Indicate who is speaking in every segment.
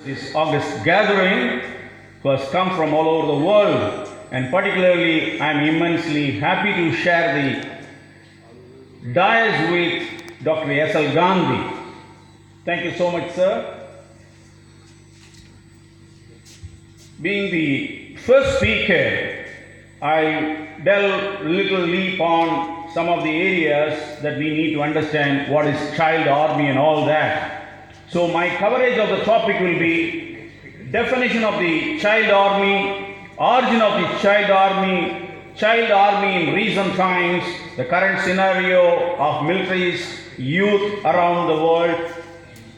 Speaker 1: this august gathering who has come from all over the world, and particularly I am immensely happy to share the dais with Dr. S.L. Gandhi. Thank you so much, sir. Being the first speaker, I delve little leap on some of the areas that we need to understand what is child army and all that. So my coverage of the topic will be definition of the child army, origin of the child army in recent times, the current scenario of militarised youth around the world,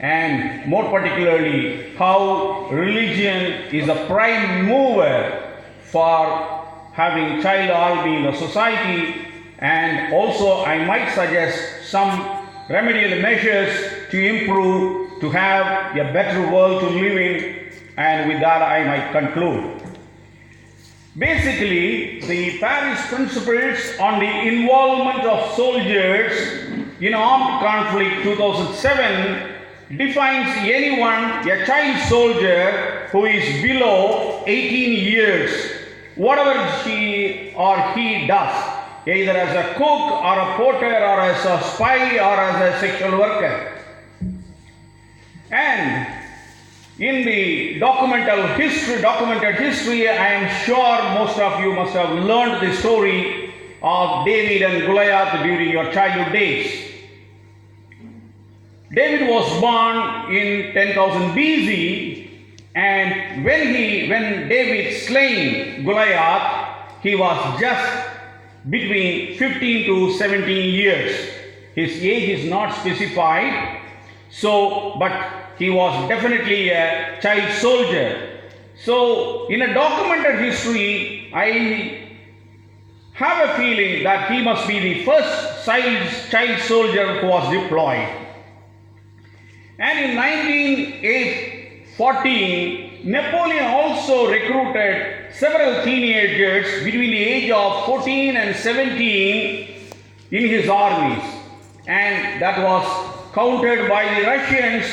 Speaker 1: and more particularly how religion is a prime mover for having child army in the society, and also I might suggest some remedial measures to improve, to have a better world to live in, and with that I might conclude. Basically, the Paris Principles on the Involvement of Soldiers in Armed Conflict 2007 defines anyone, a child soldier who is below 18 years, whatever she or he does, either as a cook or a porter or as a spy or as a sexual worker. And in the documented history, I am sure most of you must have learned the story of David and Goliath during your childhood days. David was born in 10,000 BC, and when David slain Goliath, he was just between 15 to 17 years. His age is not specified, but he was definitely a child soldier. So in a documented history, I have a feeling that he must be the first child soldier who was deployed. And in 1914, Napoleon also recruited several teenagers between the age of 14 and 17 in his armies. And that was countered by the Russians.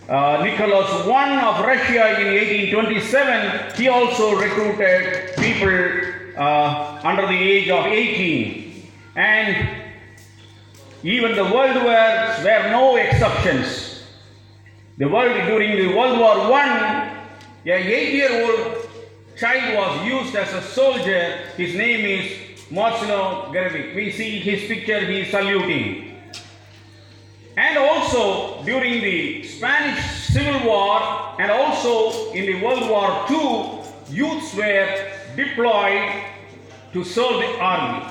Speaker 1: Nicholas I of Russia in 1827, he also recruited people under the age of 18. And even the world wars were no exceptions. During the World War I, a 8-year-old child was used as a soldier. His name is Marcelo Garvey. We see his picture, he is saluting. And also during the Spanish Civil War and also in the World War II, youths were deployed to serve the army.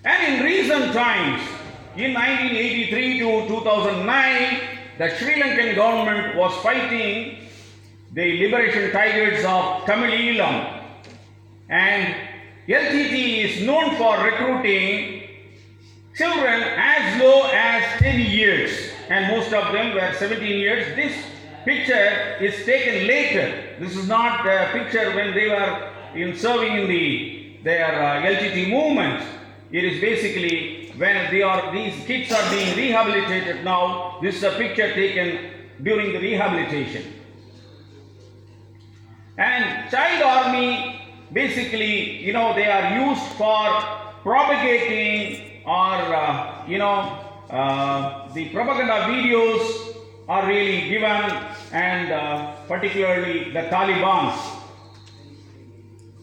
Speaker 1: And in recent times, in 1983 to 2009, the Sri Lankan government was fighting the liberation tigers of Tamil Eelam, and LTT is known for recruiting children as low as 10 years, and most of them were 17 years. This picture is taken later. This is not a picture when they were serving in their LTT movement. It is basically when these kids are being rehabilitated now. This is a picture taken during the rehabilitation. And child army, basically, they are used for propagating or, the propaganda videos are really given, and particularly the Taliban.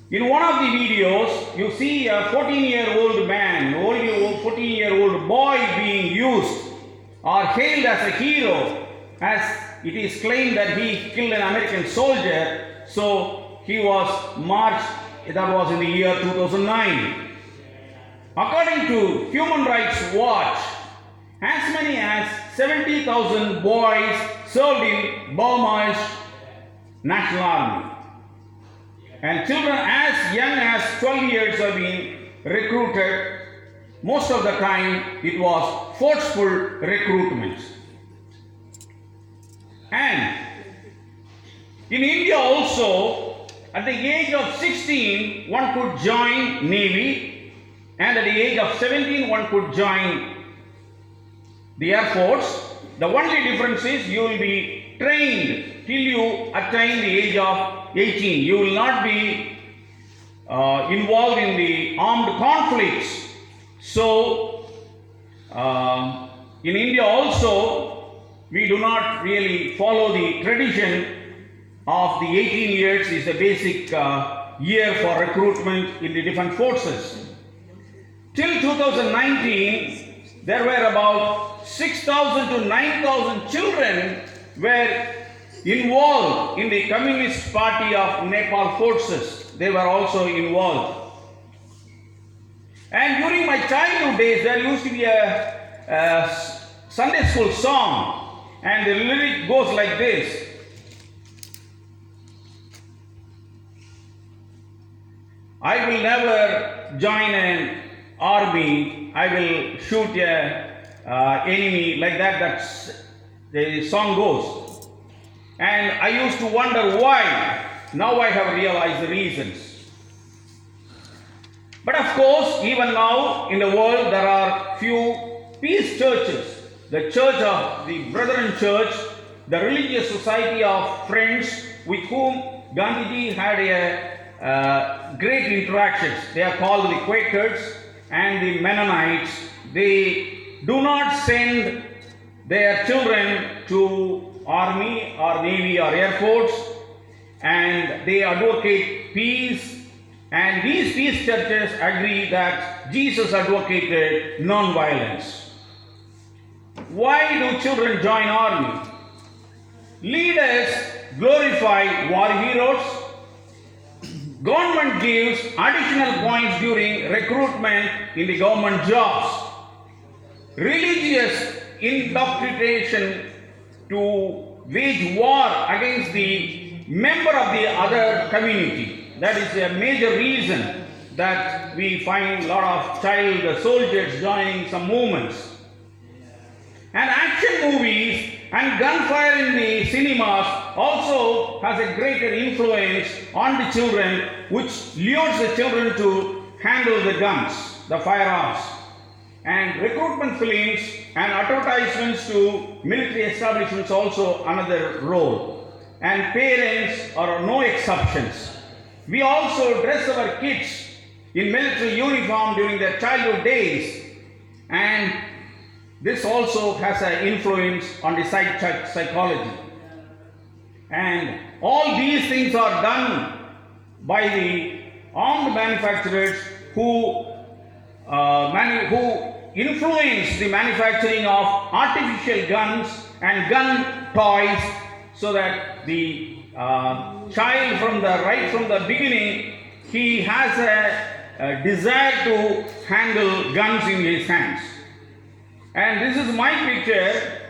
Speaker 1: In one of the videos, you see a 14-year-old man, only a 14-year-old boy being used or hailed as a hero, as it is claimed that he killed an American soldier. So he was marched, that was in the year 2009. According to Human Rights Watch, as many as 70,000 boys served in Burma's National Army. And children as young as 12 years are being recruited. Most of the time it was forceful recruitment. And in India also, at the age of 16, one could join Navy, and at the age of 17, one could join the Air Force. The only difference is you will be trained till you attain the age of 18. You will not be involved in the armed conflicts. So, in India also, we do not really follow the tradition of the 18 years is the basic year for recruitment in the different forces. Till 2019, there were about 6,000 to 9,000 children were involved in the Communist Party of Nepal forces. They were also involved. And during my childhood days, there used to be a Sunday school song, and the lyric goes like this. I will never join an army, I will shoot a enemy, like that, that's the song goes. And I used to wonder why. Now I have realized the reasons. But of course, even now in the world there are few peace churches. The Church of the Brethren Church, the Religious Society of Friends, with whom Gandhiji had a great interactions. They are called the Quakers and the Mennonites. They do not send their children to army or navy or air force, and they advocate peace. And these peace churches agree that Jesus advocated non-violence. Why do children join army? Leaders glorify war heroes. Government gives additional points during recruitment in the government jobs. Religious indoctrination to wage war against the member of the other community. That is a major reason that we find a lot of child soldiers joining some movements. And action movies and gunfire in the cinemas also has a greater influence on the children, which lures the children to handle the guns, the firearms. And recruitment films and advertisements to military establishments also another role. And parents are no exceptions. We also dress our kids in military uniform during their childhood days, and this also has an influence on the psychology. And all these things are done by the armed manufacturers who influence the manufacturing of artificial guns and gun toys, so that the child right from the beginning, he has a desire to handle guns in his hands. And this is my picture.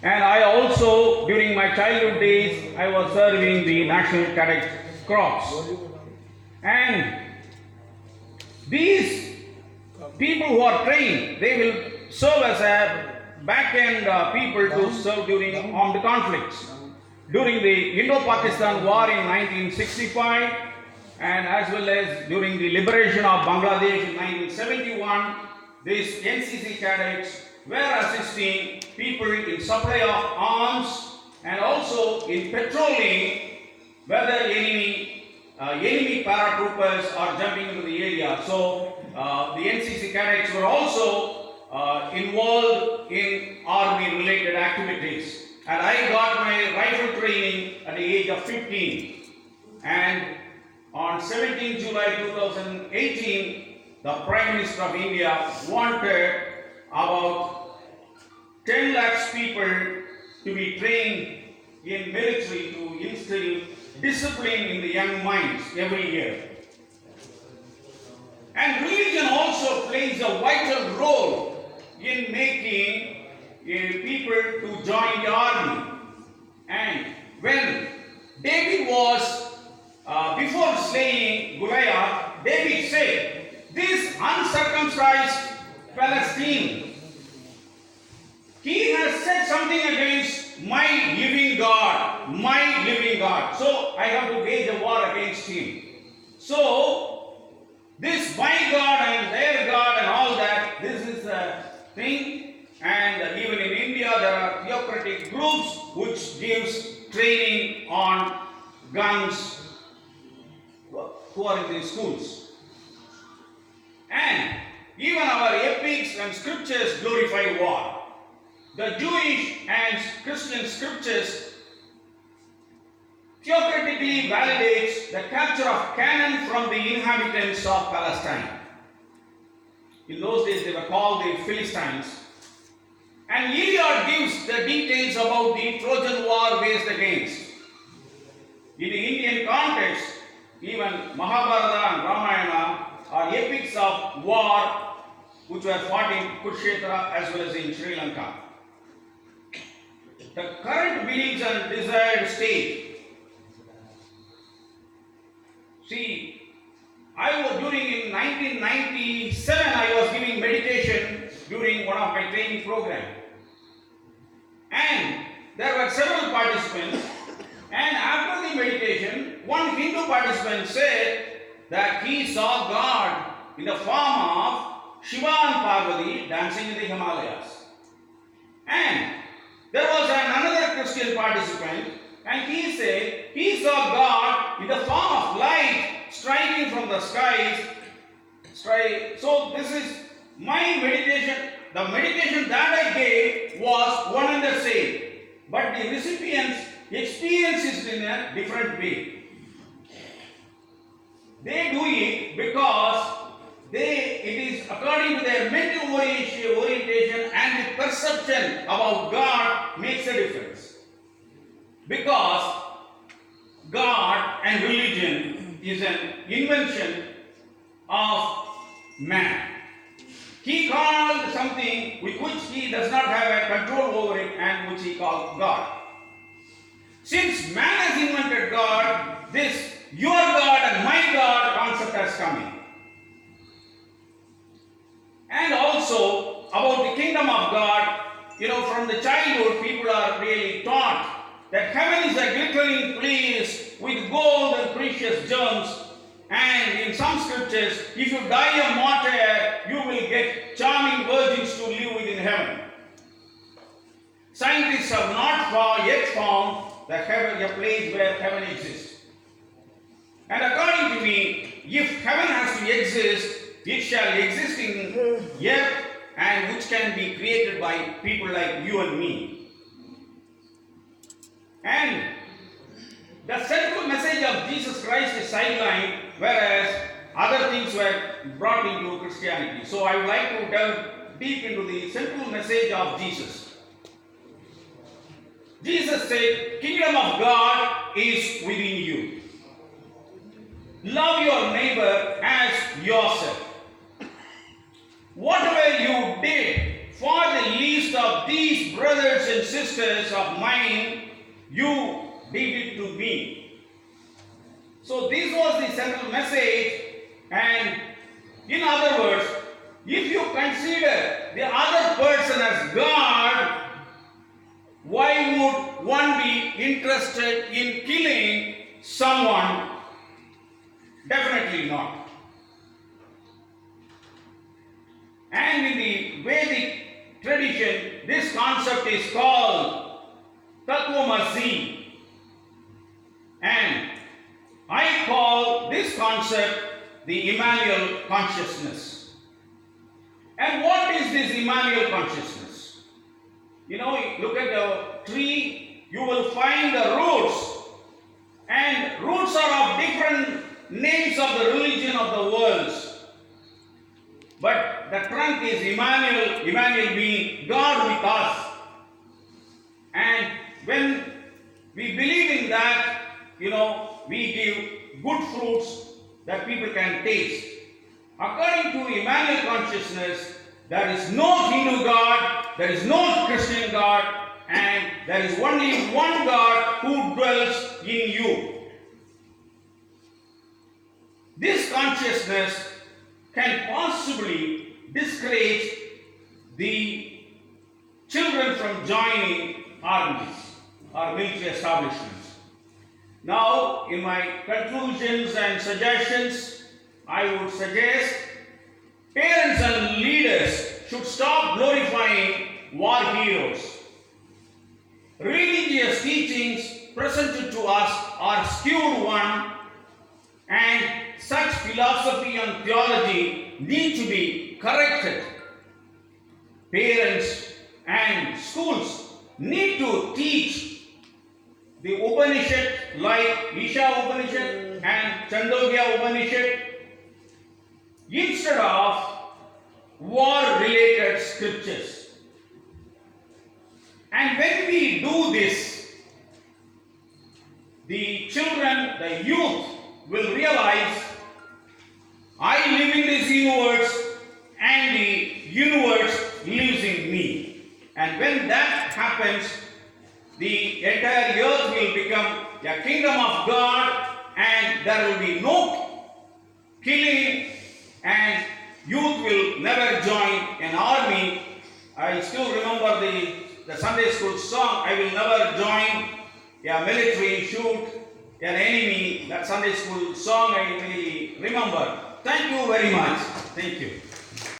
Speaker 1: And I also, during my childhood days, I was serving the National Cadet Corps. And these people who are trained, they will serve as a back-end people to serve during armed conflicts. During the Indo-Pakistan War in 1965, and as well as during the liberation of Bangladesh in 1971, these NCC cadets were assisting people in supply of arms and also in patrolling whether enemy paratroopers are jumping into the area. So the NCC cadets were also involved in army-related activities. And I got my rifle training at the age of 15. And on 17 July 2018, the Prime Minister of India wanted about 10 lakhs people to be trained in military to instill discipline in the young minds every year. And religion also plays a vital role in making people to join the army. And when David was, before slaying Goliath, David said, "This uncircumcised Philistine, he has said something against my living God, my living God. So I have to wage a war against him." So this my God and their God and all that, this is a thing. And even in India, there are theocratic groups which gives training on guns who are in the schools. And even our epics and scriptures glorify war. The Jewish and Christian scriptures theoretically validates the capture of Canaan from the inhabitants of Palestine. In those days they were called the Philistines. And Iliad gives the details about the Trojan war waged against. In the Indian context, even Mahabharata and Ramayana are epics of war which were fought in Kurukshetra as well as in Sri Lanka. The current beliefs and desired state. See, during in 1997 I was giving meditation during one of my training program. And there were several participants, and after the meditation, one Hindu participant said that he saw God in the form of Shiva and Parvati dancing in the Himalayas. And there was another Christian participant, and he said he saw God in the form of light striking from the skies. So this is my meditation. The meditation that I gave was one and the same, but the recipients experience it in a different way. They do it because it is according to their mental orientation, and the perception about God makes a difference. Because God and religion is an invention of man. He called something with which he does not have a control over it, and which he called God. Since man has invented God, this your God and my God concept has come in. And also about the kingdom of God, from the childhood people are really taught that heaven is a glittering place with gold and precious gems. And in some scriptures, if you die a martyr, you will get charming virgins to live within heaven. Scientists have not yet found a place where heaven exists. And according to me, if heaven has to exist, it shall exist in earth, and which can be created by people like you and me. And the central message of Jesus Christ is sidelined, whereas other things were brought into Christianity. So I would like to delve deep into the central message of Jesus. Jesus said, "Kingdom of God is within you. Love your neighbor as yourself. Whatever you did for the least of these brothers and sisters of mine, you did it to me." So this was the central message. And in other words, if you consider the other person as God, why would one be interested in killing someone? Definitely not. And in the Vedic tradition, this concept is called Tattvamasi. And I call this concept the Immanuel-Konsciousness. And what is this Immanuel-Konsciousness? Look at the tree, you will find the roots. And roots are of different names of the religion of the world. But the trunk is Immanuel, Immanuel being God with us. And when we believe in that, we give good fruits that people can taste. According to Immanuel-Konsciousness, there is no Hindu God, there is no Christian God, and there is only one God who dwells in you. This consciousness can possibly discourage the children from joining armies or military establishments. Now, in my conclusions and suggestions, I would suggest parents and leaders should stop glorifying war heroes. Religious teachings presented to us are skewed one, and such philosophy and theology need to be corrected. Parents and schools need to teach the Upanishad like Isha Upanishad and Chandogya Upanishad instead of war-related scriptures. And when we do this, the children, the youth will realize, I live in this universe and the universe lives in me. And when that happens, the entire earth will become a kingdom of God, and there will be no killing, and youth will never join an army. I still remember the Sunday school song, I will never join a military, shoot an enemy. That Sunday school song I really remember. Thank you very much. Thank you.